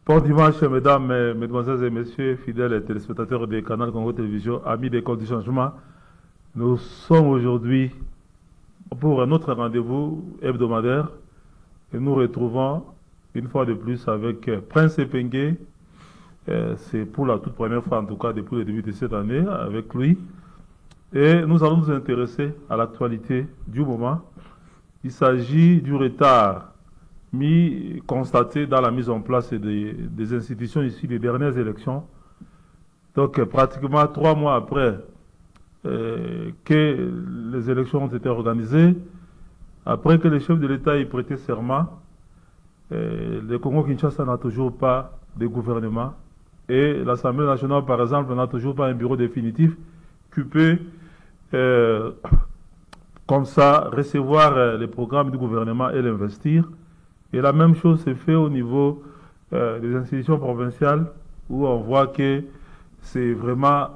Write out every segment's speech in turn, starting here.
Bon dimanche, mesdames, mesdemoiselles et messieurs, fidèles téléspectateurs des canaux Congo Télévision, amis des corps du changement. Nous sommes aujourd'hui pour un autre rendez-vous hebdomadaire et nous retrouvons une fois de plus avec Prince Epengue. C'est pour la toute première fois, en tout cas depuis le début de cette année, avec lui. Et nous allons nous intéresser à l'actualité du moment. Il s'agit du retard constaté dans la mise en place des institutions ici des dernières élections. Donc, pratiquement 3 mois après que les élections ont été organisées, après que le chef de l'État ait prêté serment, le Congo-Kinshasa n'a toujours pas de gouvernement et l'Assemblée nationale, par exemple, n'a toujours pas un bureau définitif qui peut, comme ça, recevoir les programmes du gouvernement et l'investir. Et la même chose se fait au niveau des institutions provinciales où on voit que c'est vraiment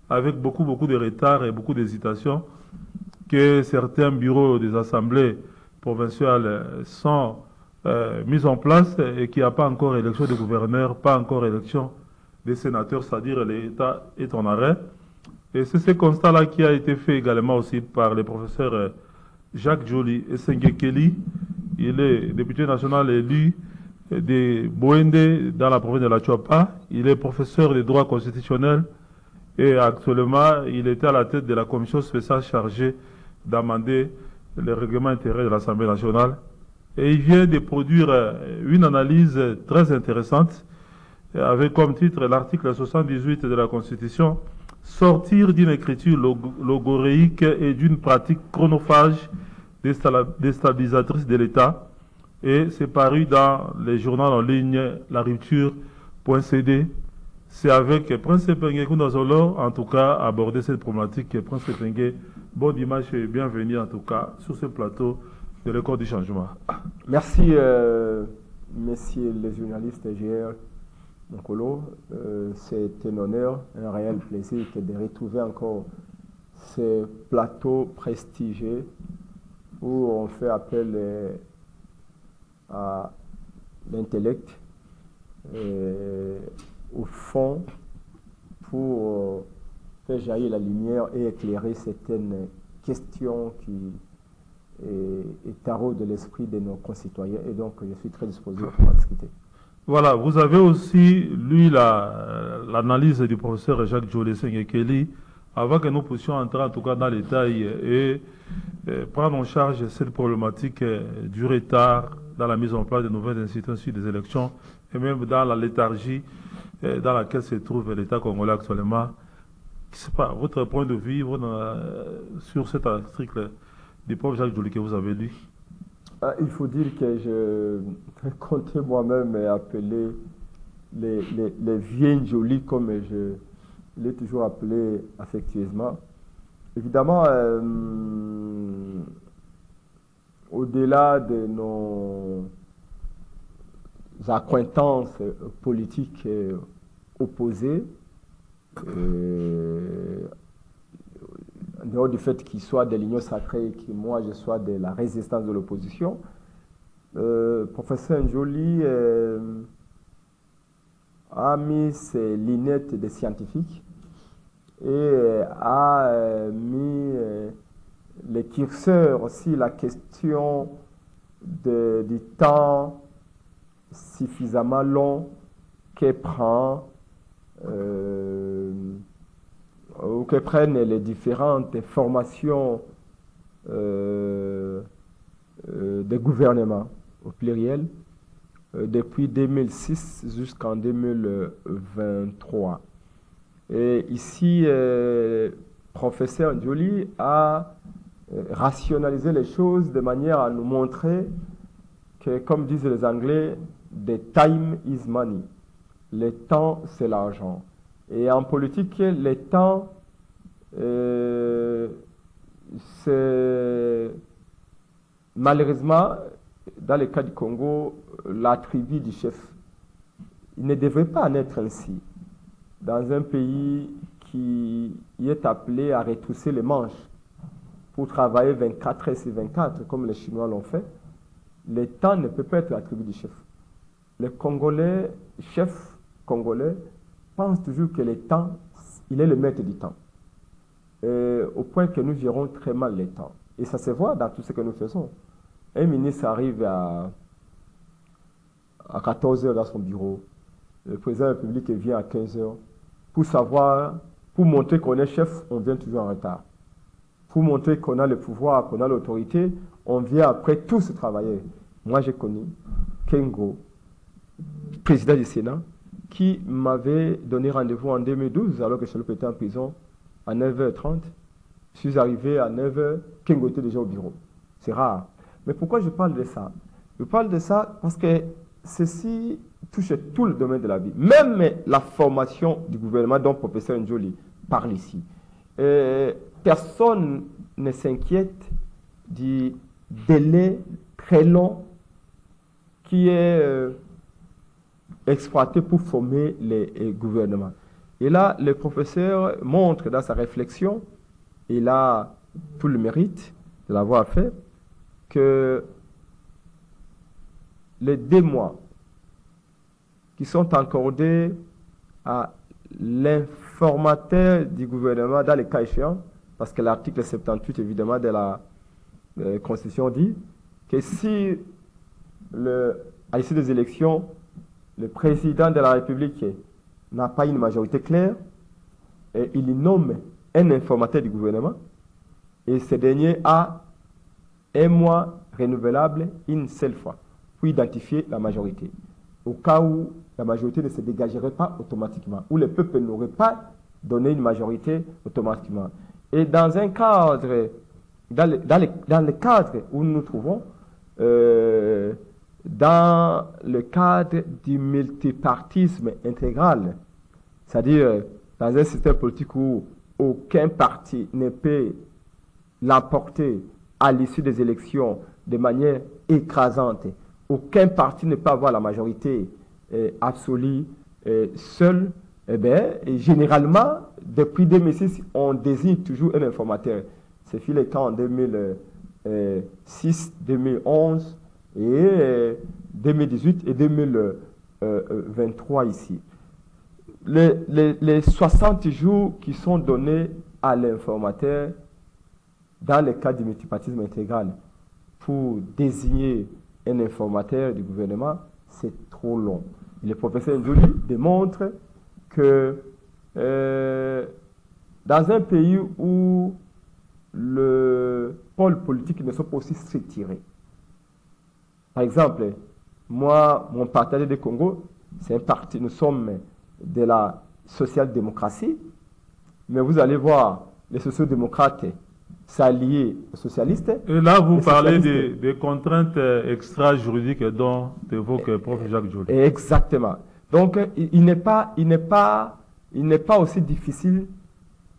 avec beaucoup de retard et beaucoup d'hésitation que certains bureaux des assemblées provinciales sont mis en place et qu'il n'y a pas encore élection de gouverneurs, pas encore élection des sénateurs, c'est-à-dire l'État est en arrêt. Et c'est ce constat-là qui a été fait également aussi par le professeur Jacques Joly et Sengekeli. Il est député national élu de Boende dans la province de la Chuapa. Il est professeur de droit constitutionnel et actuellement, il était à la tête de la commission spéciale chargée d'amender le règlement intérieur de l'Assemblée nationale. Et il vient de produire une analyse très intéressante avec comme titre l'article 78 de la Constitution, sortir d'une écriture logoréique et d'une pratique chronophage déstabilisatrice de l'État. Et c'est paru dans les journaux en ligne La Rupture.cd. C'est avec Prince Epengue que nous allons en tout cas aborder cette problématique. Prince Epengue, bon dimanche et bienvenue en tout cas sur ce plateau de Record du Changement. Merci, messieurs les journalistes GR Monkolo. C'est un honneur, un réel plaisir que de retrouver encore ce plateau prestigieux où on fait appel à l'intellect au fond pour faire jaillir la lumière et éclairer certaines questions qui taraudent l'esprit de nos concitoyens. Et donc, je suis très disposé pour en discuter. Voilà, vous avez aussi lu l'analyse du professeur Jacques Joly Sengekeli avant que nous puissions entrer en tout cas dans les détails et prendre en charge cette problématique du retard dans la mise en place de nouvelles institutions des élections et même dans la léthargie dans laquelle se trouve l'État congolais actuellement. Je sais pas, votre point de vue sur cet article du prof Jacques Joly que vous avez lu? Il faut dire que je comptais moi-même appeler les vieux Joly comme je l'ai toujours appelé affectueusement. Évidemment, au-delà de nos accointances politiques opposées, en dehors du fait qu'il soit de l'Union sacrée et que moi je sois de la résistance de l'opposition, professeur Joly a mis ses lunettes de scientifique et a mis les curseurs aussi la question du temps suffisamment long que prend ou que prennent les différentes formations de gouvernement au pluriel depuis 2006 jusqu'en 2023. Et ici, professeur Joly a rationalisé les choses de manière à nous montrer que, comme disent les Anglais, the time is money. Le temps, c'est l'argent. Et en politique, le temps, c'est malheureusement, dans le cas du Congo, l'attribut du chef. Il ne devrait pas en être ainsi. Dans un pays qui est appelé à retrousser les manches pour travailler 24 heures sur 24, comme les Chinois l'ont fait, le temps ne peut pas être l'attribut du chef. les Congolais, chefs congolais, pensent toujours que le temps, il est le maître du temps. Au point que nous gérons très mal les temps. Et ça se voit dans tout ce que nous faisons. Un ministre arrive à 14 heures dans son bureau. Le président de la République vient à 15 heures. Pour montrer qu'on est chef, on vient toujours en retard. Pour montrer qu'on a le pouvoir, qu'on a l'autorité, on vient après tous travailler. Moi, j'ai connu Kengo, président du Sénat, qui m'avait donné rendez-vous en 2012, alors que Chaloup était en prison, à 9h30. Je suis arrivé à 9h, Kengo était déjà au bureau. C'est rare. Mais pourquoi je parle de ça? Je parle de ça parce que ceci touche tout le domaine de la vie. Même la formation du gouvernement dont le professeur Njoli parle ici. Personne ne s'inquiète du délai très long qui est exploité pour former les gouvernements. Et là, le professeur montre dans sa réflexion, il a tout le mérite de l'avoir fait, que les 2 mois qui sont accordés à l'informateur du gouvernement dans les cas échéants, parce que l'article 78 évidemment de la Constitution dit que si à l'issue des élections, le président de la République n'a pas une majorité claire, et il nomme un informateur du gouvernement, et ce dernier a 1 mois renouvelable une seule fois pour identifier la majorité. Au cas où la majorité ne se dégagerait pas automatiquement, où le peuple n'aurait pas donné une majorité automatiquement. Et dans un cadre, dans le cadre où nous nous trouvons, dans le cadre du multipartisme intégral, c'est-à-dire dans un système politique où aucun parti ne peut l'emporter à l'issue des élections de manière écrasante, aucun parti ne peut avoir la majorité absolue seul, eh bien, généralement, depuis 2006, on désigne toujours un informateur. Ce fut le cas en 2006, 2011 et 2018 et 2023 ici. Les 60 jours qui sont donnés à l'informateur dans le cas du multipartisme intégral pour désigner un informateur du gouvernement, c'est trop long. Et le professeur Njoli démontre que dans un pays où le pôle politique ne sont pas aussi structurés, par exemple, moi, mon parti du Congo, c'est un parti, nous sommes de la social-démocratie, mais vous allez voir, les sociaux-démocrates s'allier aux socialistes. Et là, vous parlez des contraintes extra-juridiques dont évoque le prof Jacques Njoli. Exactement. Donc, il n'est pas aussi difficile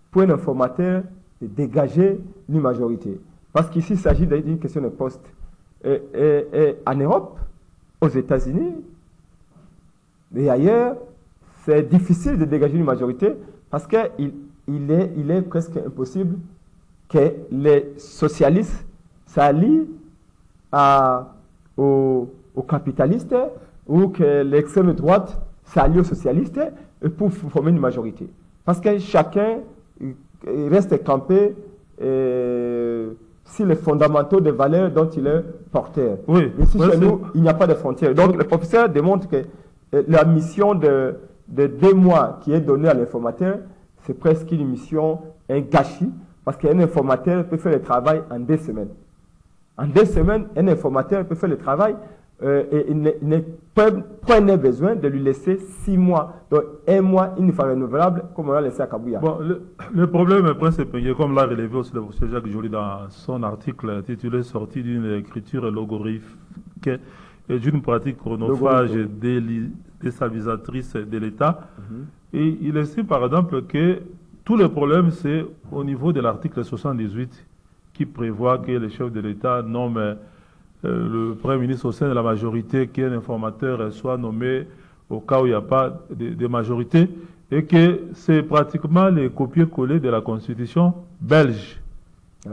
pour un informateur de dégager une majorité. Parce qu'ici, il s'agit d'une question de poste. Et en Europe, aux États-Unis et ailleurs, c'est difficile de dégager une majorité parce qu'il est presque impossible que les socialistes s'allient aux capitalistes ou que l'extrême droite s'allie aux socialistes pour former une majorité. Parce que chacun reste campé sur les fondamentaux des valeurs dont il est porteur. Oui. Ici, chez nous, il n'y a pas de frontières. Donc, le professeur démontre que la mission de 2 mois qui est donnée à l'informateur, c'est presque une mission, un gâchis, parce qu'un informateur peut faire le travail en 2 semaines. En 2 semaines, un informateur peut faire le travail et il n'est pas besoin de lui laisser 6 mois. Donc, 1 mois, une fois renouvelable, comme on l'a laissé à Kabouya. Bon, le problème principal, comme l'a relevé aussi le professeur Jacques Njoli dans son article intitulé Sortie d'une écriture logorifique et d'une pratique chronophage déstabilisatrice de l'État. Et il estime par exemple que tout le problème, c'est au niveau de l'article 78 qui prévoit que le chef de l'État nomme le Premier ministre au sein de la majorité, qu'un informateur soit nommé au cas où il n'y a pas de majorité, et que c'est pratiquement les copier-coller de la Constitution belge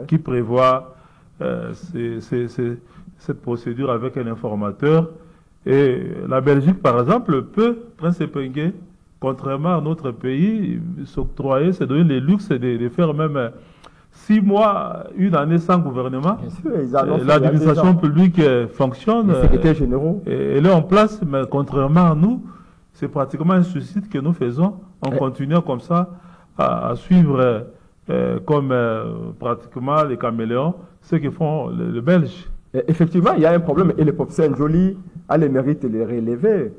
qui prévoit cette procédure avec un informateur. Et la Belgique, par exemple, peut, Prince Epinguet, contrairement à notre pays, s'octroyer, se donner le luxe de faire même 6 mois, une année sans gouvernement. Bien sûr, ils annoncent L'administration publique fonctionne. Les secrétaires généraux. Elle est en place, mais contrairement à nous, c'est pratiquement un suicide que nous faisons. On continue comme ça à suivre comme pratiquement les caméléons ce que font les Belges. Effectivement, il y a un problème et le professeur Njoli a le mérite de le relever.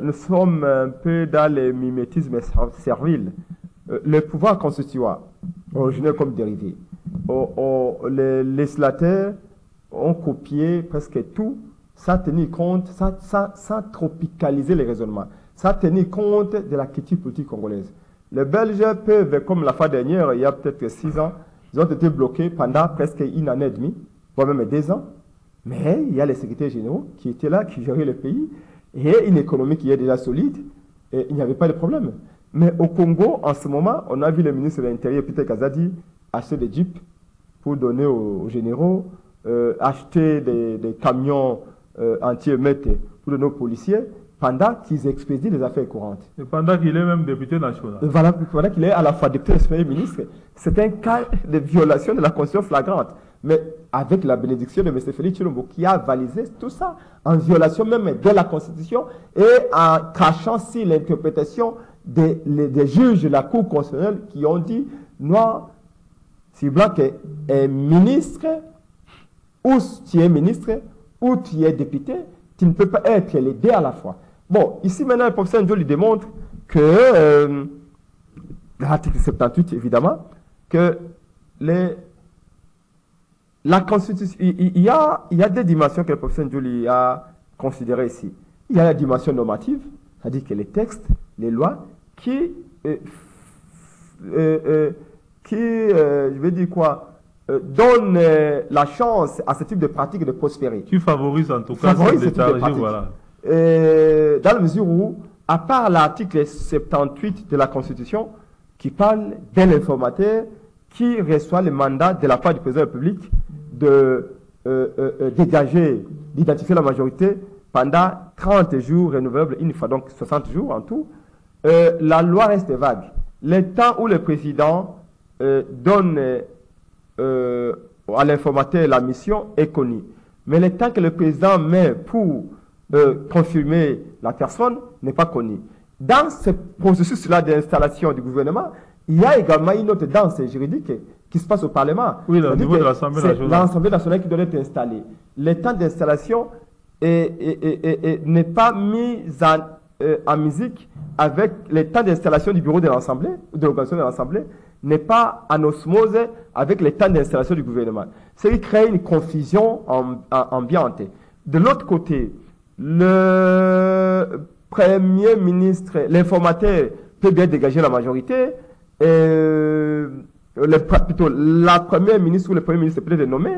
Nous sommes un peu dans le mimétisme servile. Le pouvoir constituant, originaire comme dérivé, les législateurs ont copié presque tout sans tenir compte, sans tropicaliser les raisonnements, sans tenir compte de la culture politique congolaise. Les Belges peuvent, comme la fois dernière, il y a peut-être 6 ans, ils ont été bloqués pendant presque une année et demie, voire même 2 ans. Mais il y a les secrétaires généraux qui étaient là, qui géraient le pays, et une économie qui est déjà solide, et il n'y avait pas de problème. Mais au Congo, en ce moment, on a vu le ministre de l'Intérieur, Peter Kazadi, acheter des jeeps pour donner aux généraux, acheter des camions anti-émeutes pour donner aux policiers, pendant qu'ils expédient les affaires courantes. Et pendant qu'il est même député national. Voilà, pendant qu'il est à la fois député et Premier ministre. C'est un cas de violation de la Constitution flagrante. Mais avec la bénédiction de M. Félix Tshilombo, qui a validé tout ça, en violation même de la Constitution et en crachant sur l'interprétation des juges de la Cour constitutionnelle qui ont dit noir sur blanc qu'un ministre, ou tu es ministre, ou tu es député, tu ne peux pas être les deux à la fois. Bon, ici maintenant, le professeur Njoli démontre que, l'article 78 évidemment, que la Constitution, il y a des dimensions que le professeur Njoli a considérées ici. Il y a la dimension normative, c'est-à-dire que les textes, les lois, qui je vais dire quoi, donnent la chance à ce type de pratique de prospérer. Qui favorise en tout cas ce type de pratique. Voilà. Dans la mesure où, à part l'article 78 de la Constitution, qui parle d'un informateur qui reçoit le mandat de la part du président de la République de dégager, d'identifier la majorité pendant 30 jours renouvelables, une fois donc 60 jours en tout, la loi reste vague. Le temps où le président donne à l'informateur la mission est connu. Mais le temps que le président met pour confirmer la personne n'est pas connu. Dans ce processus-là d'installation du gouvernement, il y a également une autre danse juridique qui se passe au Parlement. Oui, au niveau de l'Assemblée nationale. C'est l'Assemblée nationale qui doit être installée. Le temps d'installation n'est pas mis en musique avec le temps d'installation du bureau de l'Assemblée, de l'organisation de l'Assemblée, n'est pas en osmose avec le temps d'installation du gouvernement. Ce qui crée une confusion ambiante. De l'autre côté, le Premier ministre, l'informateur peut bien dégager la majorité, plutôt la Première ministre ou le Premier ministre peut être nommé,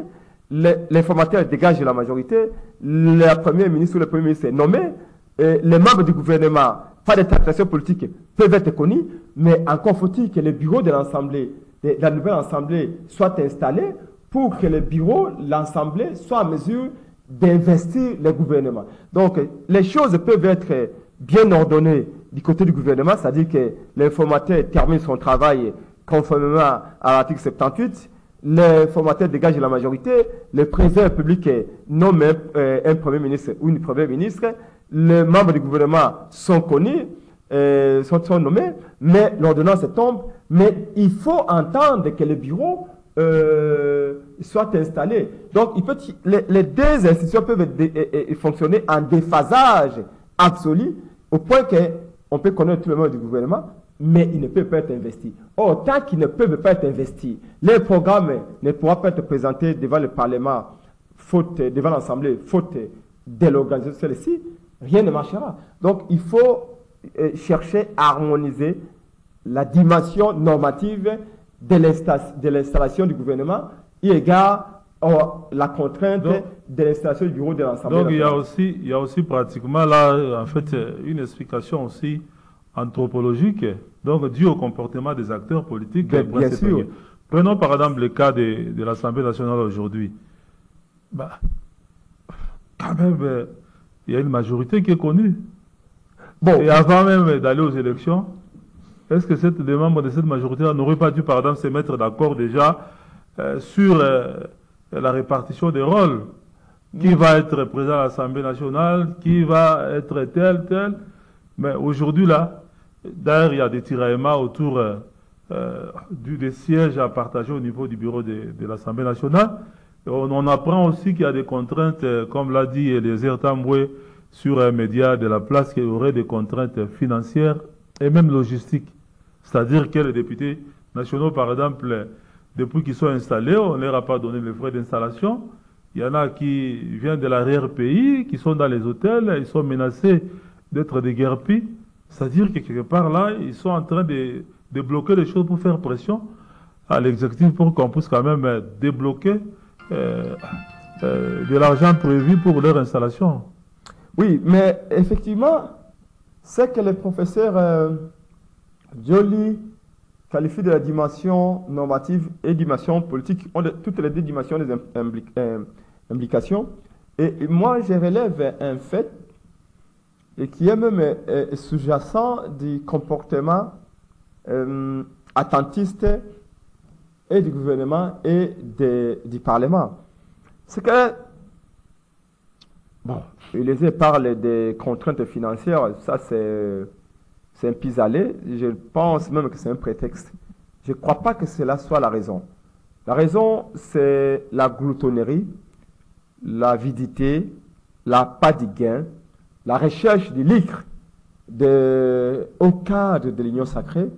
l'informateur dégage la majorité, le Premier ministre ou le Premier ministre est nommé, les membres du gouvernement, pas de tractations politiques, peuvent être connus, mais encore faut-il que le bureau de l'Assemblée, de la nouvelle Assemblée, soit installé pour que le bureau, l'Assemblée, soit en mesure d'investir le gouvernement. Donc, les choses peuvent être bien ordonnées du côté du gouvernement, c'est-à-dire que l'informateur termine son travail conformément à l'article 78, l'informateur dégage la majorité, le président de la République nomme un Premier ministre ou une Première ministre, les membres du gouvernement sont connus, sont nommés, mais l'ordonnance tombe, mais il faut entendre que le bureau soit installé. Donc, les deux institutions peuvent fonctionner en déphasage absolu, au point qu'on peut connaître tout le monde du gouvernement, mais ils ne peuvent pas être investis. Or, tant qu'ils ne peuvent pas être investis, les programmes ne pourront pas être présentés devant le Parlement, devant l'Assemblée, faute de l'organisation de celle-ci, rien ne marchera. Donc, il faut chercher à harmoniser la dimension normative de l'installation du gouvernement eu égard la contrainte de l'installation du bureau de l'Assemblée. Donc, il y a aussi pratiquement là, en fait, une explication aussi anthropologique, donc due au comportement des acteurs politiques. Bien sûr. Prenons par exemple le cas de l'Assemblée nationale aujourd'hui. Bah, quand même, il y a une majorité qui est connue. Bon, Et avant même d'aller aux élections, est-ce que les membres de cette majorité n'auraient pas dû, par exemple, se mettre d'accord déjà sur la répartition des rôles? Qui va être président à l'Assemblée nationale? Qui va être tel? Mais aujourd'hui, là, d'ailleurs, il y a des tiraillements autour des sièges à partager au niveau du bureau de l'Assemblée nationale. Et on apprend aussi qu'il y a des contraintes, comme l'a dit Eliezer Tamboué sur un média de la place, qu'il y aurait des contraintes financières et même logistiques. C'est-à-dire que les députés nationaux, par exemple, depuis qu'ils sont installés, on ne leur a pas donné les frais d'installation. Il y en a qui viennent de l'arrière-pays, qui sont dans les hôtels, ils sont menacés d'être déguerpis. C'est-à-dire que quelque part là, ils sont en train de bloquer les choses pour faire pression à l'exécutif pour qu'on puisse quand même débloquer de l'argent prévu pour leur installation. oui, mais effectivement, ce que le professeur Joly qualifie de la dimension normative et dimension politique, toutes les deux dimensions des implications. Et moi, je relève un fait et qui est même sous-jacent du comportement attentiste et du gouvernement et du Parlement. C'est que, bon, Eliezer parle des contraintes financières, ça c'est un pis-aller. Je pense même que c'est un prétexte. Je ne crois pas que cela soit la raison. La raison, c'est la gloutonnerie, l'avidité, la pas du gain, la recherche du lucre au cadre de l'union sacrée.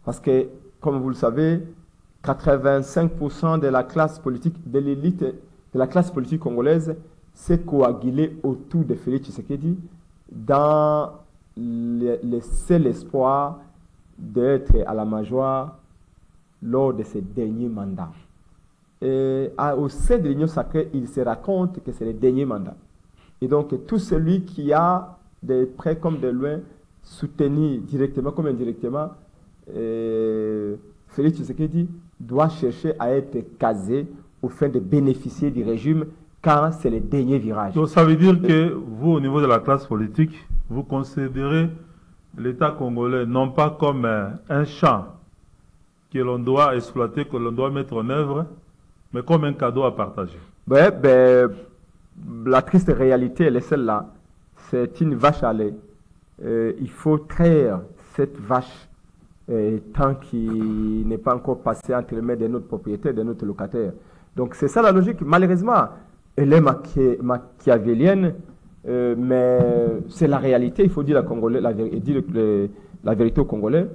Parce que, comme vous le savez, 85% de la classe politique, de l'élite de la classe politique congolaise s'est coagulée autour de Félix Tshisekedi dans le seul espoir d'être à la majorité lors de ses derniers mandats. Et au sein de l'Union sacrée, il se raconte que c'est le dernier mandat. Et donc, tout celui qui a, de près comme de loin, soutenu directement comme indirectement Félix Tshisekedi doit chercher à être casé au fin de bénéficier du régime quand c'est le dernier virage. Donc, ça veut dire que vous, au niveau de la classe politique, vous considérez l'État congolais non pas comme un champ que l'on doit exploiter, que l'on doit mettre en œuvre, mais comme un cadeau à partager. Ouais, la triste réalité, elle est celle-là. C'est une vache à lait. Il faut traire cette vache tant qu'il n'est pas encore passé entre les mains de notre propriétaire, de notre locataire. Donc c'est ça la logique. Malheureusement, elle est machiavélienne, mais c'est la réalité. Il faut dire la vérité aux Congolais.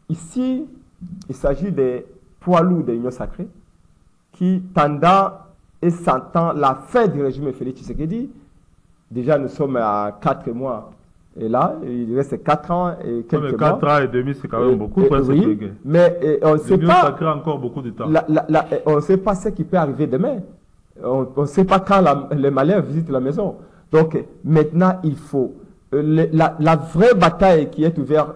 Ici, il s'agit des poids lourds de l'Union sacrée qui, pendant et sentant la fin du régime Félix Tshisekedi, déjà nous sommes à 4 mois, et là, il reste 4 ans et quelques mois. 4 ans et demi, c'est quand même beaucoup. Oui, mais on ne sait pas. Ça crée encore beaucoup de temps. On ne sait pas ce qui peut arriver demain. On ne sait pas quand les malheurs visitent la maison. Donc, maintenant, il faut. La vraie bataille qui est ouverte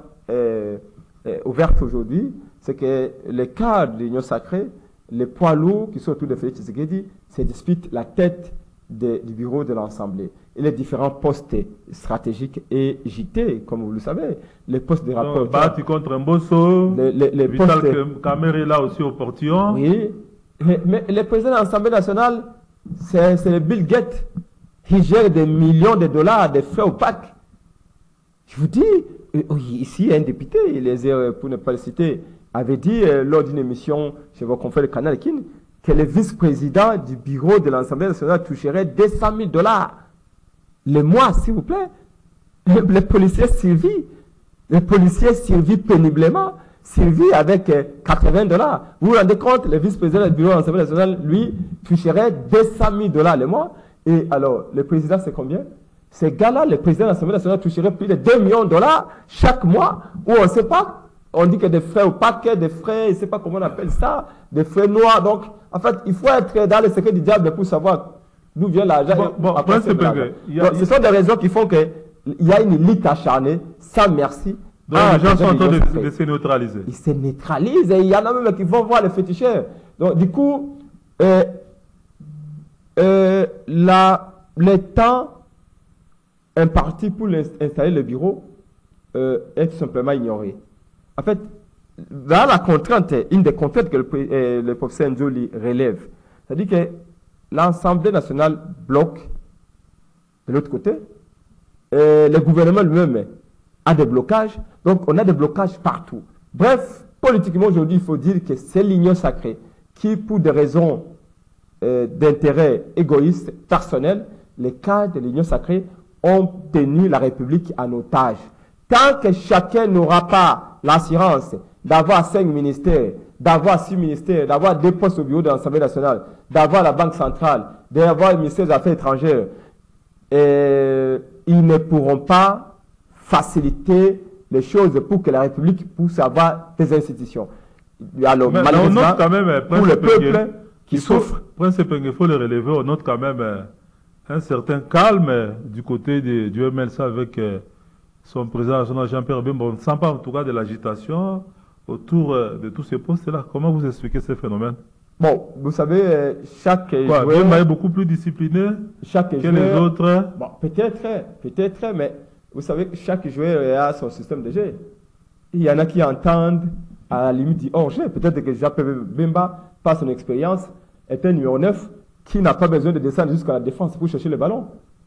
aujourd'hui, c'est que les cadres de l'Union sacrée, les poids lourds qui sont autour de Félix Tshisekedi, se disputent la tête du bureau de l'Assemblée. Et les différents postes stratégiques et JT, comme vous le savez, les postes de rapporteurs. Bati contre Mbosso, les Vital postes... Kamerhe est là aussi au portillon. Oui, mais le président de l'Assemblée nationale, c'est le Bill Gates. Il gère des millions de dollars de frais opaques. Je vous dis, ici, un député, pour ne pas le citer, avait dit lors d'une émission chez vos confrères de Canal Kin que le vice-président du bureau de l'Assemblée nationale toucherait 200 000 dollars le mois, s'il vous plaît. Les policiers survivent péniblement, survivent avec 80 dollars. Vous vous rendez compte, le vice-président du bureau de l'Assemblée nationale, lui, toucherait 200 000 dollars le mois. Et alors, le président, c'est combien? Ces gars-là, le président de l'Assemblée nationale toucherait plus de 2 millions de dollars chaque mois, où on ne sait pas. On dit que des frais opaques, des frais, je ne sais pas comment on appelle ça, des frais noirs. Donc, en fait, il faut être dans le secret du diable pour savoir d'où vient l'argent. Ce sont des raisons qui font qu'il y a une élite acharnée, sans merci. Donc, les gens sont en train de se neutraliser. Ils se neutralisent et il y en a même qui vont voir les féticheurs. Donc, du coup, le temps un parti pour installer le bureau est tout simplement ignoré. En fait, dans la contrainte, une des contraintes que le professeur Njoli relève, c'est-à-dire que l'Assemblée nationale bloque de l'autre côté, le gouvernement lui-même a des blocages, donc on a des blocages partout. Bref, politiquement aujourd'hui, il faut dire que c'est l'union sacrée qui, pour des raisons d'intérêt égoïste, personnel, les cadres de l'union sacrée ont tenu la République en otage. Tant que chacun n'aura pas l'assurance d'avoir 5 ministères, d'avoir 6 ministères, d'avoir 2 postes au bureau de l'Assemblée nationale, d'avoir la Banque centrale, d'avoir le ministère des Affaires étrangères, ils ne pourront pas faciliter les choses pour que la République puisse avoir des institutions. Alors, mais malheureusement, on note quand même, pour le peuple qui souffre, Prince Penge, il faut le relever, on note quand même un certain calme du côté du MLC avec son président national Jean-Pierre Bemba. On ne sent pas en tout cas de l'agitation autour de tous ces postes-là. Comment vous expliquez ce phénomène? bon, vous savez, chaque Bemba joueur, est beaucoup plus discipliné que les joueur, autres. bon, peut-être, mais vous savez que chaque joueur a son système de jeu. Il y en a qui entendent à la limite du hors-jeu. Peut-être que Jean-Pierre Bemba, par son expérience, est un numéro 9 qui n'a pas besoin de descendre jusqu'à la défense pour chercher le ballon.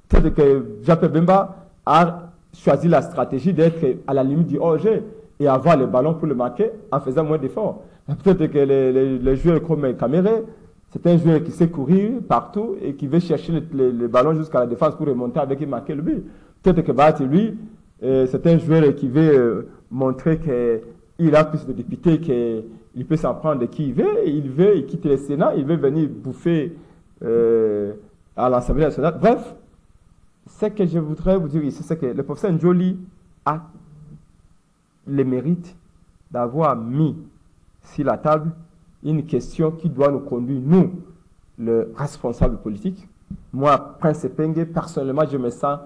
Peut-être que Jean-Pierre Bemba a choisi la stratégie d'être à la limite du hors-jeu et avoir le ballon pour le marquer en faisant moins d'efforts. Peut-être que les joueurs comme Caméré, c'est un joueur qui sait courir partout et qui veut chercher le ballon jusqu'à la défense pour remonter avec et marquer le but. Peut-être que Bahati, lui, c'est un joueur qui veut montrer qu'il a plus de députés, qu'il peut s'en prendre de qui il veut, il quitte le Sénat, il veut venir bouffer à l'Assemblée nationale. Bref, ce que je voudrais vous dire ici, c'est que le professeur Njoli a le mérite d'avoir mis sur la table une question qui doit nous conduire, nous, le responsable politique. Moi, Prince Penge, personnellement, je me sens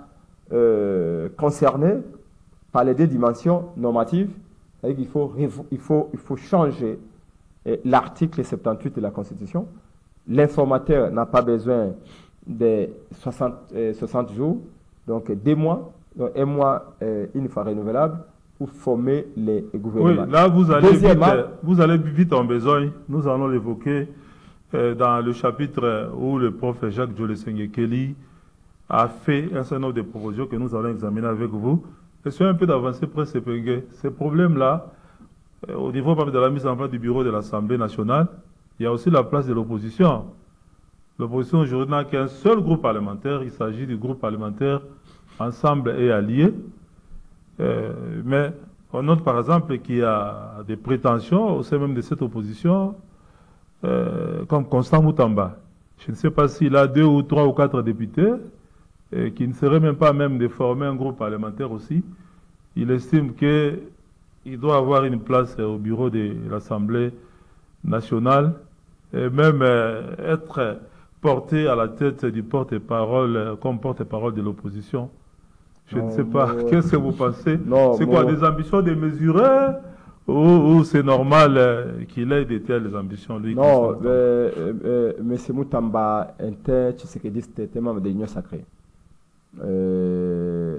concerné par les 2 dimensions normatives. C'est-à-dire qu'il faut changer l'article 78 de la Constitution. L'informateur n'a pas besoin de 60 jours, donc 2 mois, donc 1 mois, une fois renouvelable, pour former les gouvernements. Oui, là, vous allez vite en besoin. Nous allons l'évoquer dans le chapitre où le prof Jacques Jolesenge Kelly a fait un certain nombre de propositions que nous allons examiner avec vous. Essayons un peu d'avancer près ces Penge. Ces problèmes-là, au niveau de la mise en place du bureau de l'Assemblée nationale, il y a aussi la place de l'opposition. L'opposition aujourd'hui n'a qu'un seul groupe parlementaire. Il s'agit du groupe parlementaire Ensemble et Alliés. Mais on note par exemple qu'il y a des prétentions au sein même de cette opposition, comme Constant Moutamba. Je ne sais pas s'il a 2 ou 3 ou 4 députés qui ne seraient même pas même de former un groupe parlementaire aussi. Il estime qu'il doit avoir une place au bureau de l'Assemblée nationale et même être porté à la tête du porte-parole comme porte-parole de l'opposition. Je ne sais pas. Qu'est-ce que vous pensez? C'est quoi, des ambitions démesurées ou c'est normal qu'il ait de telles ambitions, lui? Non, M. Moutamba était membre de l'Union sacrée. Je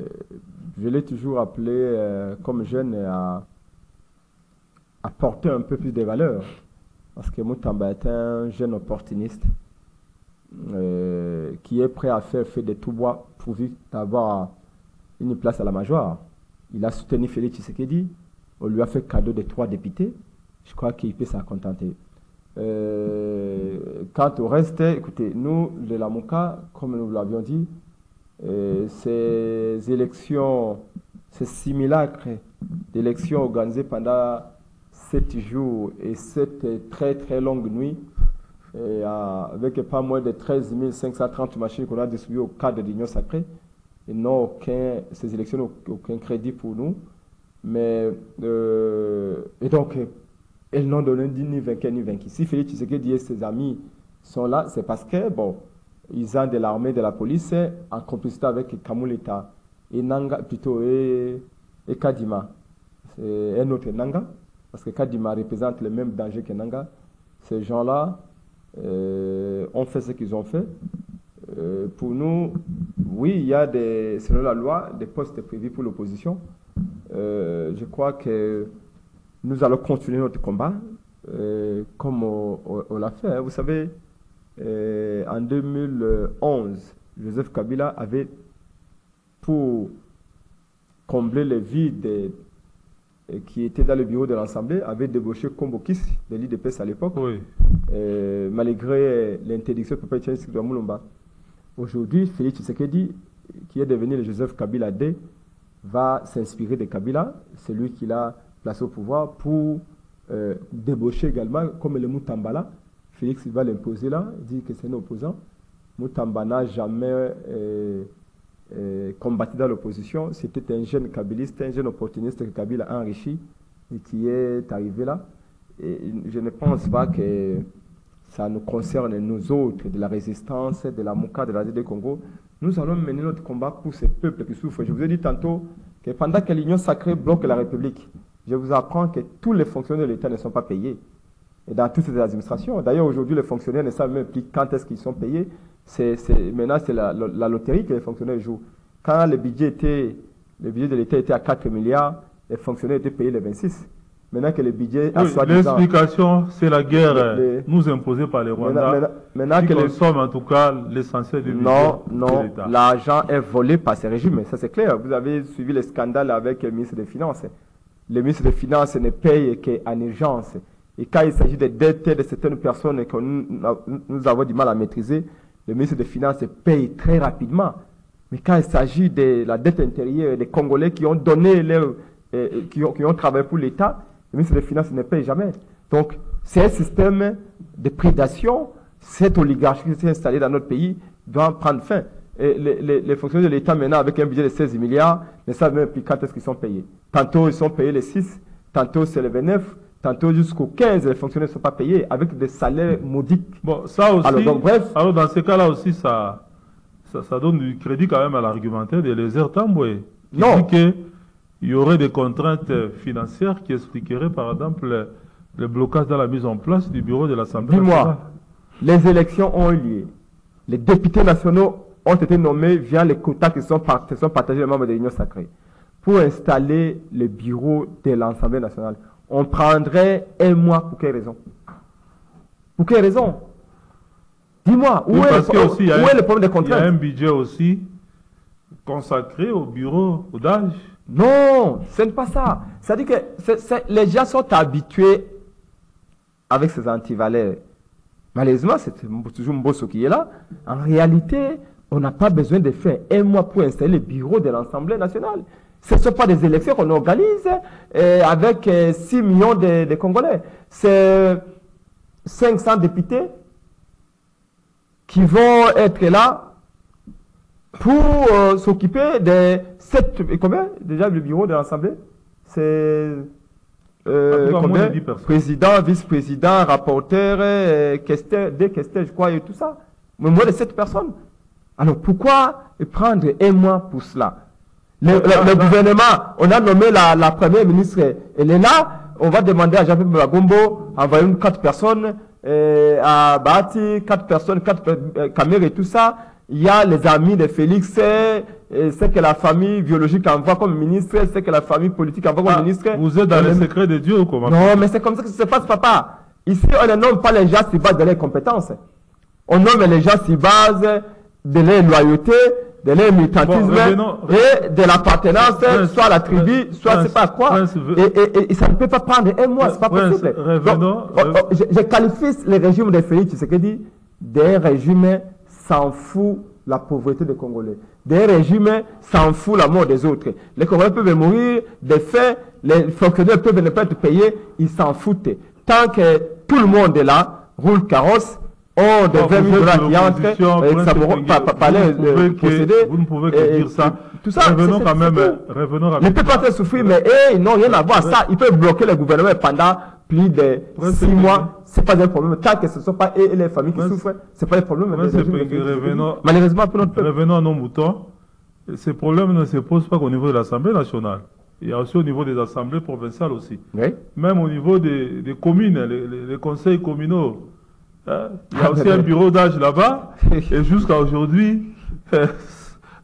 l'ai toujours appelé comme jeune à porter un peu plus de valeurs. Parce que Moutamba est un jeune opportuniste qui est prêt à faire feu de tout bois pourvu d'avoir une place à la majorité. Il a soutenu Félix Tshisekedi. On lui a fait cadeau de 3 députés. Je crois qu'il peut s'en contenter. Quant au reste, écoutez, nous, de la Mouka, comme nous l'avions dit, ces élections, ces simulacres d'élections organisées pendant 7 jours et 7 très très longues nuits, avec pas moins de 13 530 machines qu'on a distribuées au cadre de l'Union sacrée, et ces élections n'ont aucun crédit pour nous. Mais, et donc, elles n'ont donné ni vainqueur ni vaincu. Si Félix Tshisekedi et ses amis sont là, c'est parce que, bon, ils ont de l'armée, de la police, en complicité avec Kamuleta et Nanga, plutôt, et Kadima. C'est un autre Nanga, parce que Kadima représente le même danger que Nanga. Ces gens-là ont fait ce qu'ils ont fait. Pour nous, Oui, il y a selon la loi des postes prévus pour l'opposition. Je crois que nous allons continuer notre combat comme on l'a fait. Hein. Vous savez, en 2011, Joseph Kabila avait, pour combler les vides qui étaient dans le bureau de l'Assemblée, avait débauché Kombokis de l'IDPS à l'époque, Oui. malgré l'interdiction perpétuelle de Moulomba. Aujourd'hui, Félix Tshisekedi, qui est devenu le Joseph Kabila D, va s'inspirer de Kabila, celui qu'il a placé au pouvoir, pour débaucher également, comme le Moutambala. Félix va l'imposer là, dit que c'est un opposant. Moutamba n'a jamais combattu dans l'opposition. C'était un jeune kabiliste, un jeune opportuniste que Kabila a enrichi et qui est arrivé là. Et je ne pense pas que ça nous concerne, nous autres, de la résistance, de la Mouka, de la RD Congo. Nous allons mener notre combat pour ces peuples qui souffrent. Je vous ai dit tantôt que pendant que l'Union sacrée bloque la République, je vous apprends que tous les fonctionnaires de l'État ne sont pas payés. Et dans toutes ces administrations. D'ailleurs, aujourd'hui, les fonctionnaires ne savent même plus quand est-ce qu'ils sont payés. Maintenant, c'est la loterie que les fonctionnaires jouent. Quand le budget de l'État était à 4 milliards, les fonctionnaires étaient payés les 26. Maintenant que le budget a soi-disant... L'explication, c'est la guerre nous imposée par les Rwandais. Maintenant qui que consomment en tout cas l'essentiel du budget de l'État. L'argent est volé par ces régimes. Ça, c'est clair. Vous avez suivi le scandale avec le ministre des Finances. Le ministre des Finances ne paye qu'en urgence. Et quand il s'agit des dettes de certaines personnes que nous avons du mal à maîtriser, le ministre des Finances paye très rapidement. Mais quand il s'agit de la dette intérieure des Congolais qui ont donné qui ont travaillé pour l'État, le ministre des Finances ne paye jamais. Donc, c'est un système de prédation. Cette oligarchie qui s'est installée dans notre pays doit prendre fin. Et les fonctionnaires de l'État, maintenant, avec un budget de 16 milliards, ne savent même plus quand est-ce qu'ils sont payés. Tantôt, ils sont payés les 6, tantôt, c'est les 29. Tantôt jusqu'au 15, les fonctionnaires ne sont pas payés avec des salaires maudiques. Bon, ça aussi, alors, donc, bref, alors dans ces cas-là aussi, ça donne du crédit quand même à l'argumentaire de Lézer Tamboué. Non. Dit qu'il y aurait des contraintes financières qui expliqueraient par exemple le blocage dans la mise en place du bureau de l'Assemblée nationale. Dis-moi, les élections ont eu lieu. Les députés nationaux ont été nommés via les quotas qui sont partagés aux membres de l'Union sacrée pour installer le bureau de l'Assemblée nationale. On prendrait un mois pour quelle raison? Pour quelle raison? Dis-moi, où est le problème des contraintes? Il y a un budget aussi consacré au bureau d'âge. Non, ce n'est pas ça. C'est-à-dire que les gens sont habitués avec ces antivaleurs. Malheureusement, c'est toujours Mbosso qui est là. En réalité, on n'a pas besoin de faire un mois pour installer le bureau de l'Assemblée nationale. Ce ne sont pas des élections qu'on organise avec 6 millions de Congolais. C'est 500 députés qui vont être là pour s'occuper de 7... Combien déjà le bureau de l'Assemblée? C'est... combien? Président, vice-président, rapporteur, questeur, des questeurs, je crois, et tout ça. Mais moins de 7 personnes. Alors pourquoi prendre un mois pour cela? Le gouvernement, on a nommé la première ministre, elle est là, on va demander à Jean-Pierre Bagombo, envoyer 4 personnes, à Bahati, 4 personnes, 4 caméras et tout ça. Il y a les amis de Félix, c'est que la famille biologique envoie comme ministre, c'est que la famille politique envoie comme ministre. Vous êtes dans les secrets de Dieu ou comment? Non, mais c'est comme ça que ça se passe, papa. Ici, on ne nomme pas les gens sur base de leurs compétences. On nomme les gens sur base de leur loyauté, de leur militantisme et de l'appartenance, soit à la tribu, soit c'est pas quoi. Et ça ne peut pas prendre un mois, c'est pas possible. Je qualifie les régimes de Félix Tshisekedi des régimes s'en fout la pauvreté des Congolais. Des régimes s'en fout la mort des autres. Les Congolais peuvent mourir, des faits, les fonctionnaires peuvent ne pas être payés, ils s'en foutent. Tant que tout le monde est là, roule carrosse, on de 20 000 $ qui entrent, ça me procédé. Vous ne pouvez que dire ça. Tout ça, revenons quand même. Revenons les peuples peuvent souffrir, mais ils n'ont rien à voir. Ça, ils peuvent bloquer le gouvernement pendant plus de 6 mois. Ce n'est pas un problème. Tant que ce ne sont pas eux et les familles qui souffrent, ce n'est pas un problème. Malheureusement pour notre peuple. Revenons à nos moutons. Ces problèmes ne se posent pas qu'au niveau de l'Assemblée nationale. Il y a aussi au niveau des assemblées provinciales aussi. Oui. Même au niveau des communes, les conseils communaux. Il y a aussi un bureau d'âge là-bas. Et jusqu'à aujourd'hui,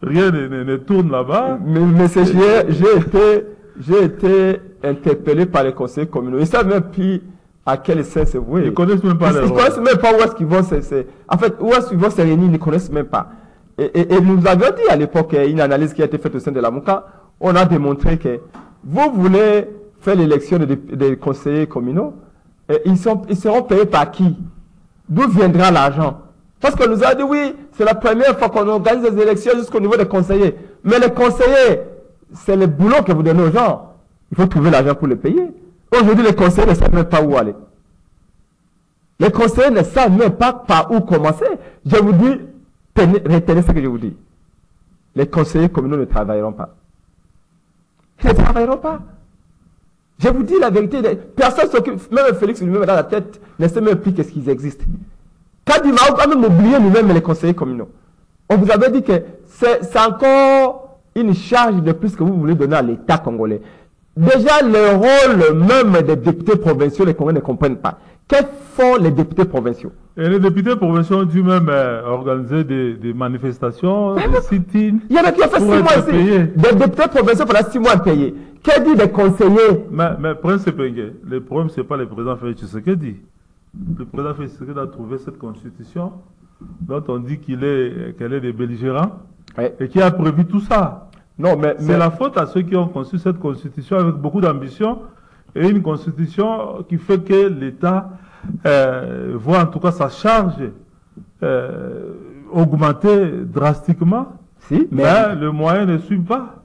rien ne tourne là-bas. Mais j'ai été interpellé par les conseillers communaux. Ils ne savent même plus à quel sein se vouer. Ils ne connaissent même pas les Ils ne connaissent même pas où est-ce qu'ils vont en fait, où est-ce qu'ils vont se réunir, ils ne connaissent même pas. Et nous avions dit à l'époque, une analyse qui a été faite au sein de la MOCA, on a démontré que vous voulez faire l'élection des conseillers communaux, et ils seront payés par qui? D'où viendra l'argent? Parce qu'on nous a dit, oui, c'est la première fois qu'on organise des élections jusqu'au niveau des conseillers. Mais les conseillers, c'est le boulot que vous donnez aux gens. Il faut trouver l'argent pour les payer. Aujourd'hui, les conseillers ne savent même pas où aller. Les conseillers ne savent même pas par où commencer. Je vous dis, retenez ce que je vous dis. Les conseillers communaux ne travailleront pas. Ils ne travailleront pas. Je vous dis la vérité. Personne s'occupe, même Félix lui-même dans la tête, ne sait même plus qu'est-ce qu'ils existent. Quand il m'a même oublié nous-mêmes les conseillers communaux. On vous avait dit que c'est encore une charge de plus que vous voulez donner à l'État congolais. Déjà, le rôle même des députés provinciaux, les Congolais ne comprennent pas. Que font les députés provinciaux? Et les députés provinciaux ont dû même organiser des manifestations, des sit-ins. Il y en a qui ont fait 6 mois ici. Des députés provinciaux pendant 6 mois payés. Que dit des conseillers? Mais Prince Pengue, le problème, ce n'est pas le président Félix Tshisekedi. Le président Félix Tshisekedi a trouvé cette constitution dont on dit qu'elle est des belligérants et qui a prévu tout ça. Non, c'est la faute à ceux qui ont conçu cette constitution avec beaucoup d'ambition et une constitution qui fait que l'État voit en tout cas sa charge augmenter drastiquement. Si, mais le moyen ne suit pas.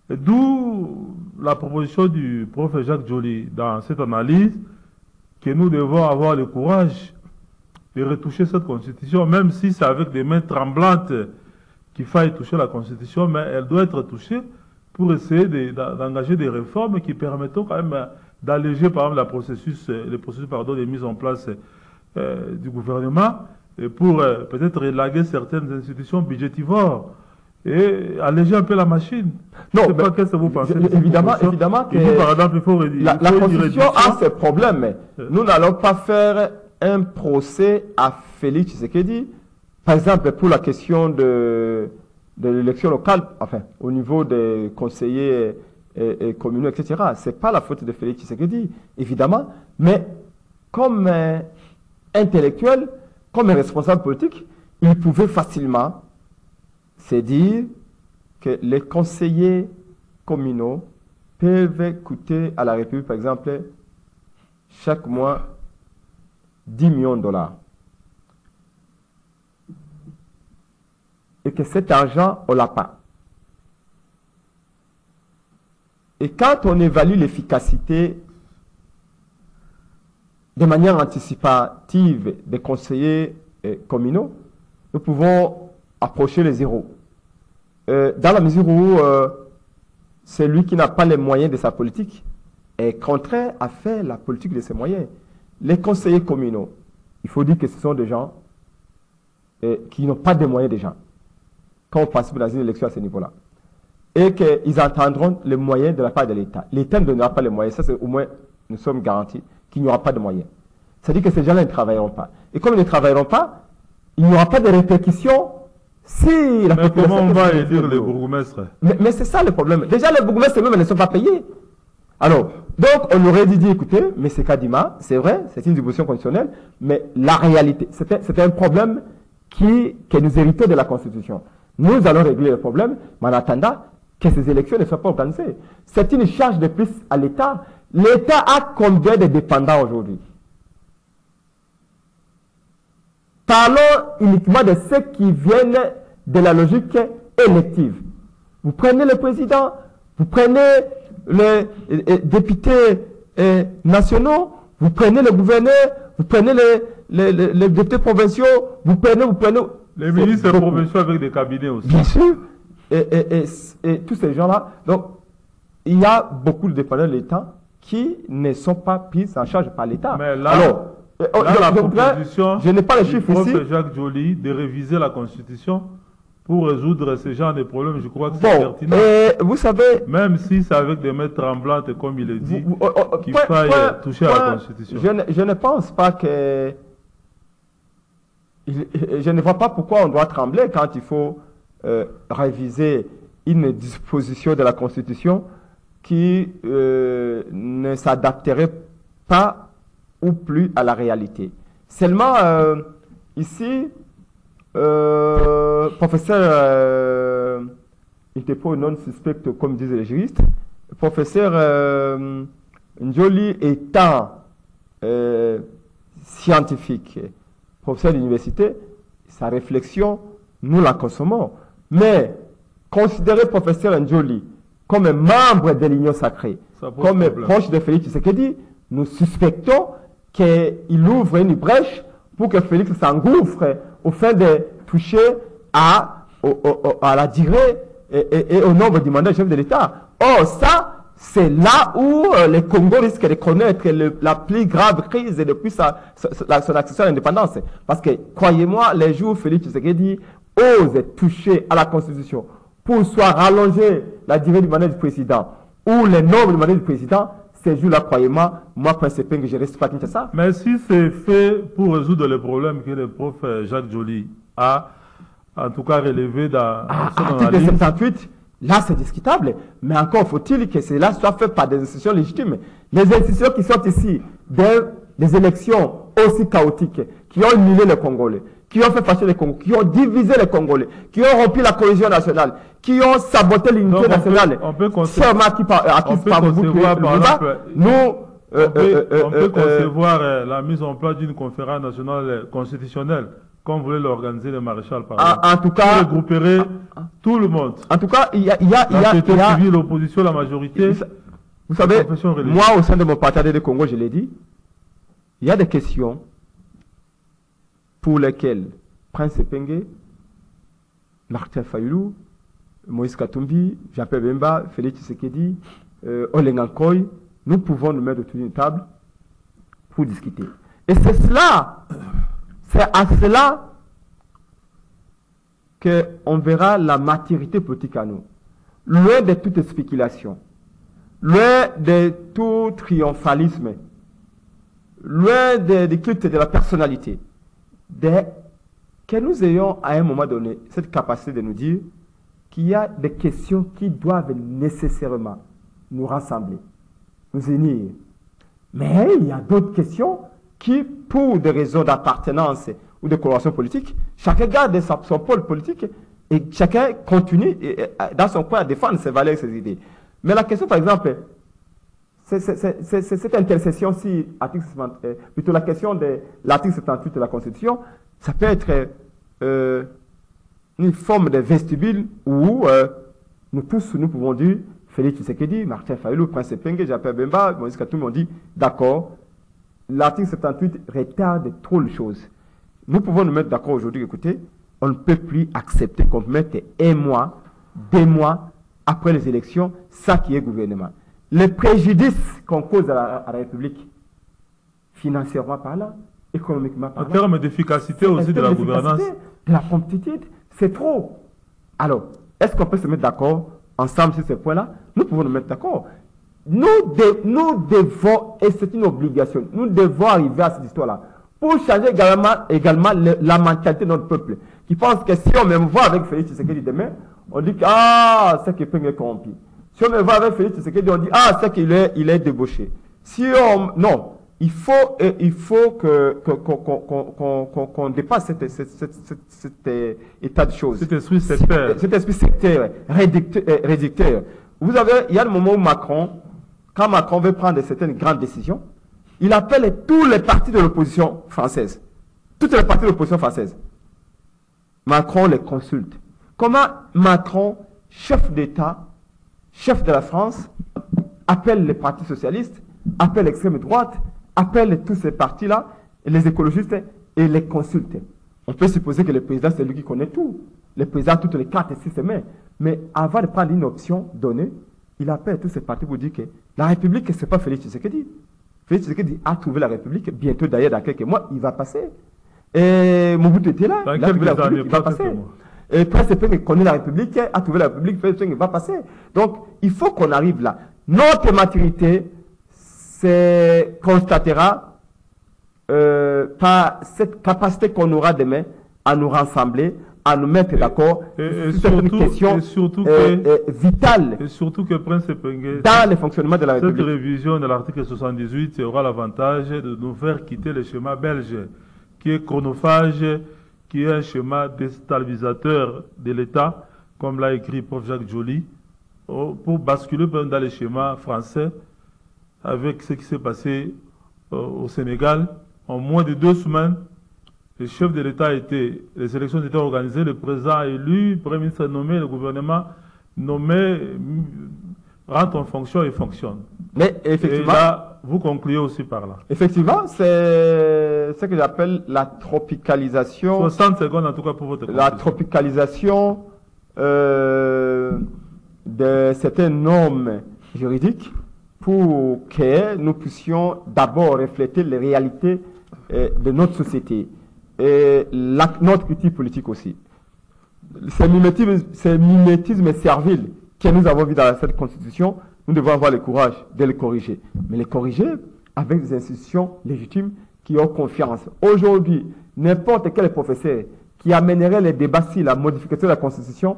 D'où la proposition du prof Jacques Joly dans cette analyse que nous devons avoir le courage de retoucher cette constitution, même si c'est avec des mains tremblantes qu'il faille toucher la constitution, mais elle doit être touchée pour essayer d'engager des réformes qui permettront quand même d'alléger par exemple le processus de mise en place du gouvernement et pour peut-être élaguer certaines institutions budgétivores et alléger un peu la machine. Non, qu'est-ce que vous pensez? Évidemment que par exemple, la constitution a ses problèmes, mais nous n'allons pas faire un procès à Félix Tshisekedi, par exemple pour la question de l'élection locale, enfin au niveau des conseillers et communaux, etc. Ce n'est pas la faute de Félix Tshisekedi, évidemment, mais comme intellectuel, comme responsable politique, il pouvait facilement c'est dire que les conseillers communaux peuvent coûter à la République, par exemple, chaque mois 10 millions de dollars. Et que cet argent, on ne l'a pas. Et quand on évalue l'efficacité de manière anticipative des conseillers communaux, nous pouvons approcher les zéros. Dans la mesure où celui qui n'a pas les moyens de sa politique est contraint à faire la politique de ses moyens. Les conseillers communaux, il faut dire que ce sont des gens qui n'ont pas de moyens déjà quand on participe dans une élection à ce niveau-là. Et qu'ils entendront les moyens de la part de l'État. L'État ne donnera pas les moyens. Ça, c'est au moins, nous sommes garantis qu'il n'y aura pas de moyens. C'est-à-dire que ces gens-là ne travailleront pas. Et comme ils ne travailleront pas, il n'y aura pas de répercussions. Si la mais comment on va élire les bourgmestres? Mais c'est ça le problème. Déjà, les bourgmestres eux-mêmes ne sont pas payés. Alors, donc, on aurait dit, écoutez, mais c'est Kadima, c'est vrai, c'est une disposition constitutionnelle, mais la réalité, c'était un problème que nous héritons de la Constitution. Nous allons régler le problème, mais en attendant que ces élections ne soient pas organisées. C'est une charge de plus à l'État. L'État a combien de dépendants aujourd'hui? Parlons uniquement de ceux qui viennent de la logique élective. Vous prenez le président, vous prenez les députés nationaux, vous prenez le gouverneur, vous prenez les députés provinciaux, vous prenez... Les ministres provinciaux avec des cabinets aussi. Bien sûr. Et tous ces gens-là. Donc, il y a beaucoup de dépendants de l'État qui ne sont pas pris en charge par l'État. Mais là... Alors, la proposition je n'ai pas les chiffres ici. Jacques Joly de réviser la Constitution pour résoudre ce genre de problèmes, je crois que c'est pertinent. Vous savez... Même si c'est avec des mains tremblantes, comme il est dit, qu'il faille toucher à la Constitution. Je ne pense pas que... Je ne vois pas pourquoi on doit trembler quand il faut réviser une disposition de la Constitution qui ne s'adapterait pas ou plus à la réalité. Seulement, ici, professeur, il n'était pas non suspect, comme disent les juristes, professeur Njoli étant scientifique, professeur d'université, sa réflexion, nous la consommons. Mais considérer professeur Njoli comme un membre de l'Union sacrée, comme proche de Félix Tshisekedi, nous suspectons qu'il ouvre une brèche pour que Félix s'engouffre au fin de toucher à la durée et au nombre du mandat du chef de l'État. Or, ça, c'est là où le Congo risque de connaître la plus grave crise depuis son accession à l'indépendance. Parce que, croyez-moi, les jours où Félix Tshisekedi ose toucher à la Constitution pour soit rallonger la durée du mandat du président ou le nombre du mandat du président, ces jours-là, croyez-moi, moi, principe que je reste pas ça. Mais si c'est fait pour résoudre les problèmes que le prof Jacques Joly a, en tout cas, relevé dans son analyse. Article 78, là, c'est discutable. Mais encore faut-il que cela soit fait par des institutions légitimes. Les institutions qui sont ici, des élections aussi chaotiques, qui ont humilié les Congolais, qui ont fait fâcher les Congolais, qui ont divisé les Congolais, qui ont rempli la cohésion nationale, qui ont saboté l'unité nationale. On peut concevoir, la mise en place d'une conférence nationale constitutionnelle, comme voulait l'organiser le maréchal par exemple. En tout cas, qui regrouperait tout le monde. En tout cas, il y a l'opposition, la majorité. Vous savez, moi, au sein de mon parti de Congo, je l'ai dit, il y a des questions pour lesquelles Prince Epenge, Martin Fayulu, Moïse Katumbi, Jean-Pierre Bemba, Félix Tshisekedi, Olenga Nkoy, nous pouvons nous mettre autour d'une table pour discuter. Et c'est à cela qu'on verra la maturité politique à nous. Loin de toute spéculation, loin de tout triomphalisme, loin des cultes de la personnalité, que nous ayons à un moment donné cette capacité de nous dire qu'il y a des questions qui doivent nécessairement nous rassembler, nous unir. Mais il y a d'autres questions qui, pour des raisons d'appartenance ou de coloration politique, chacun garde son pôle politique et chacun continue dans son coin à défendre ses valeurs et ses idées. Mais la question, par exemple, c'est cette intercession-ci, plutôt la question de l'article 78 de la Constitution, ça peut être une forme de vestibule où nous tous, nous pouvons dire, Félix Tshisekedi, Martin Fayulu, Prince Epenge, Jean-Pierre Bemba, Moïse Katumbi ont dit, d'accord, l'article 78 retarde trop les choses. Nous pouvons nous mettre d'accord aujourd'hui, écoutez, on ne peut plus accepter qu'on mette 1 mois, 2 mois après les élections, ça qui est gouvernement. Les préjudices qu'on cause à la République, financièrement parlant, économiquement parlant, en termes d'efficacité aussi de la gouvernance, de la compétitivité, c'est trop. Alors, est-ce qu'on peut se mettre d'accord ensemble sur ces points-là? Nous pouvons nous mettre d'accord. Nous devons, et c'est une obligation, nous devons arriver à cette histoire-là pour changer également la mentalité de notre peuple qui pense que si on me voit avec Félix Tshisekedi demain, on dit que c'est qu'il est corrompu. Si on me voit avec Félix Tshisekedi, on dit c'est qu'il est débauché. Non, il faut qu'on dépasse cet état de choses. Cet esprit sectaire. Cet esprit sectaire, réducteur. Il y a le moment où Macron, quand Macron veut prendre certaines grandes décisions, il appelle tous les partis de l'opposition française. Toutes les partis de l'opposition française. Macron les consulte. Comment Macron, chef d'État, chef de la France, appelle les partis socialistes, appelle l'extrême droite, appelle tous ces partis-là, les écologistes, et les consulte. On peut supposer que le président, c'est lui qui connaît tout. Le président a toutes les cartes sur ses mains. Mais avant de prendre une option donnée, il appelle tous ces partis pour dire que la République, ce n'est pas Félix Tshisekedi. Félix Tshisekedi a trouvé la République, bientôt d'ailleurs, dans quelques mois, il va passer. Et Mobutu était là, il a trouvé la République, il va passer. Et Prince Epenge connaît la République, a trouvé la République, Félix Tshisekedi va passer. Donc, il faut qu'on arrive là. Notre maturité se constatera par cette capacité qu'on aura demain à nous rassembler à nous mettre d'accord sur une question vitale et surtout que Prince Epenge, dans le fonctionnement de la cette République. révision de l'article 78 aura l'avantage de nous faire quitter le schéma belge, qui est chronophage, qui est un schéma déstabilisateur de l'État, comme l'a écrit Prof. Jacques Joly, pour basculer dans le schéma français, avec ce qui s'est passé au Sénégal. En moins de 2 semaines, le chef de l'État les élections étaient organisées, le président élu, le Premier ministre nommé, le gouvernement nommé, rentre en fonction et fonctionne. Mais effectivement, et là, vous concluez aussi par là. Effectivement, c'est ce que j'appelle la tropicalisation. 60 secondes en tout cas pour votre conclusion. La tropicalisation de certaines normes juridiques pour que nous puissions d'abord refléter les réalités de notre société et notre outil politique aussi. Ce mimétisme servile que nous avons vu dans cette constitution, nous devons avoir le courage de le corriger. Mais le corriger avec des institutions légitimes qui ont confiance. Aujourd'hui, n'importe quel professeur qui amènerait les débats sur la modification de la constitution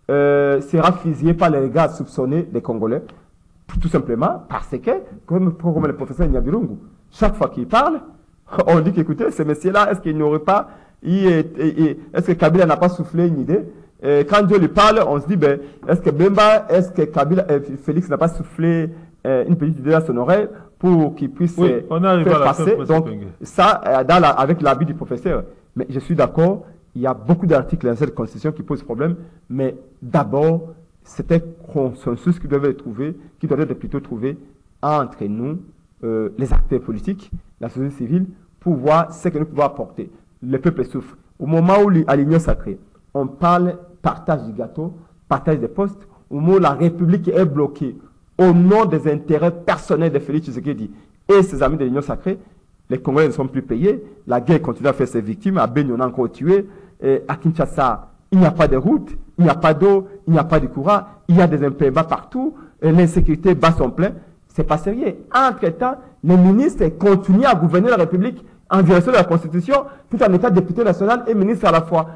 sera fusillé par les regards soupçonnés des Congolais. Tout simplement parce que, comme le professeur Nyabirungu, chaque fois qu'il parle, on dit qu'écoutez, ce monsieur-là, est-ce qu'il n'aurait pas, est-ce que Kabila n'a pas soufflé une idée? Quand Dieu lui parle, on se dit, ben, est-ce que Kabila, Félix n'a pas soufflé une petite idée à son oreille pour qu'il puisse faire passer? Donc, ça, avec l'avis du professeur. Mais je suis d'accord, il y a beaucoup d'articles dans cette constitution qui posent problème, mais d'abord, c'est un consensus qui doit être plutôt trouvé entre nous, les acteurs politiques, la société civile, pour voir ce que nous pouvons apporter. Le peuple souffre. Au moment où, à l'Union sacrée, on parle partage du gâteau, partage des postes, au moment où la République est bloquée au nom des intérêts personnels de Félix Tshisekedi et ses amis de l'Union sacrée, les Congolais ne sont plus payés, la guerre continue à faire ses victimes, à Beni on a encore tué, à Kinshasa, il n'y a pas de route, il n'y a pas d'eau, il n'y a pas de courant, il y a des impayés partout, l'insécurité bat son plein. C'est pas sérieux. Entre-temps, les ministres continuent à gouverner la République en violation de la Constitution, tout en étant député national et ministre à la fois.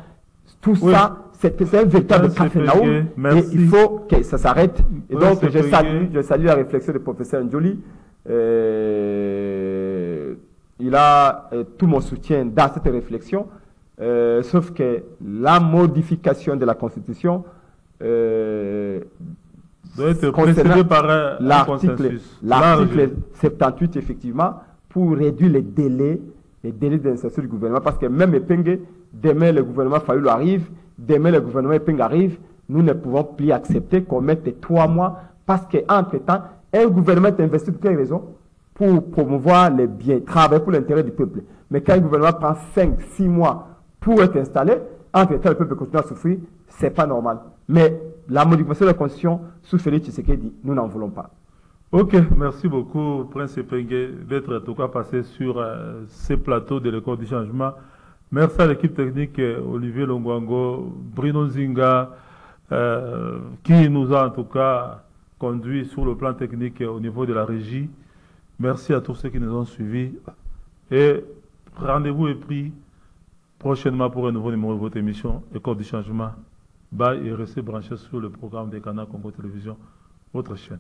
Tout ça, c'est un véritable cafénaoum et il faut que ça s'arrête. Et donc, je salue la réflexion du professeur Njoli. Il a tout mon soutien dans cette réflexion, sauf que la modification de la Constitution doit être précédé par un consensus. L'article 78, effectivement, pour réduire les délais d'insertion du gouvernement, parce que même Epenge, demain le gouvernement Fayulu arrive, demain le gouvernement Epenge arrive, nous ne pouvons plus accepter qu'on mette 3 mois, parce qu'entre-temps, un gouvernement est investi pour quelle raison? Pour promouvoir les biens, travailler pour l'intérêt du peuple. Mais quand un gouvernement prend 5, 6 mois pour être installé, entre-temps le peuple continue à souffrir, c'est pas normal. Mais la modification de la Constitution, sous Félix Tshisekedi, nous n'en voulons pas. Ok, merci beaucoup, Prince Epenge, d'être en tout cas passé sur ces plateaux de l'école du changement. Merci à l'équipe technique, Olivier Longwango, Bruno Zinga, qui nous a en tout cas conduit sur le plan technique au niveau de la régie. Merci à tous ceux qui nous ont suivis. Et rendez-vous est pris prochainement pour un nouveau numéro de votre émission, École du changement. Bye et restez branchés sur le programme des canaux Congo Télévision, votre chaîne.